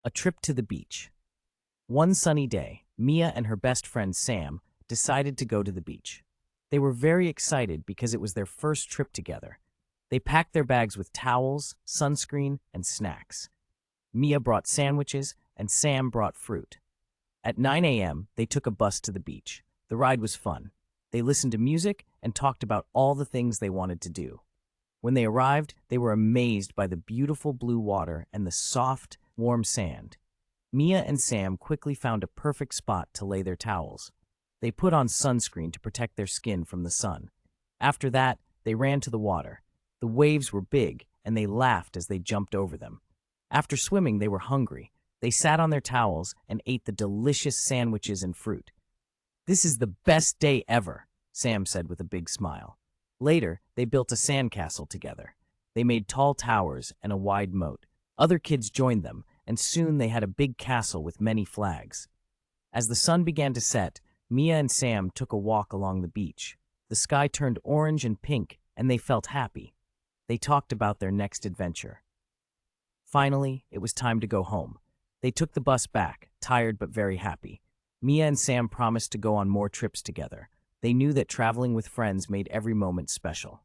A trip to the beach. One sunny day, Mia and her best friend Sam decided to go to the beach. They were very excited because it was their first trip together. They packed their bags with towels, sunscreen, and snacks. Mia brought sandwiches, and Sam brought fruit. At 9 a.m., they took a bus to the beach. The ride was fun. They listened to music and talked about all the things they wanted to do. When they arrived, they were amazed by the beautiful blue water and the soft, warm sand. Mia and Sam quickly found a perfect spot to lay their towels. They put on sunscreen to protect their skin from the sun. After that, they ran to the water. The waves were big, and they laughed as they jumped over them. After swimming, they were hungry. They sat on their towels and ate the delicious sandwiches and fruit. "This is the best day ever," Sam said with a big smile. Later, they built a sandcastle together. They made tall towers and a wide moat. Other kids joined them, and soon they had a big castle with many flags. As the sun began to set, Mia and Sam took a walk along the beach. The sky turned orange and pink, and they felt happy. They talked about their next adventure. Finally, it was time to go home. They took the bus back, tired but very happy. Mia and Sam promised to go on more trips together. They knew that traveling with friends made every moment special.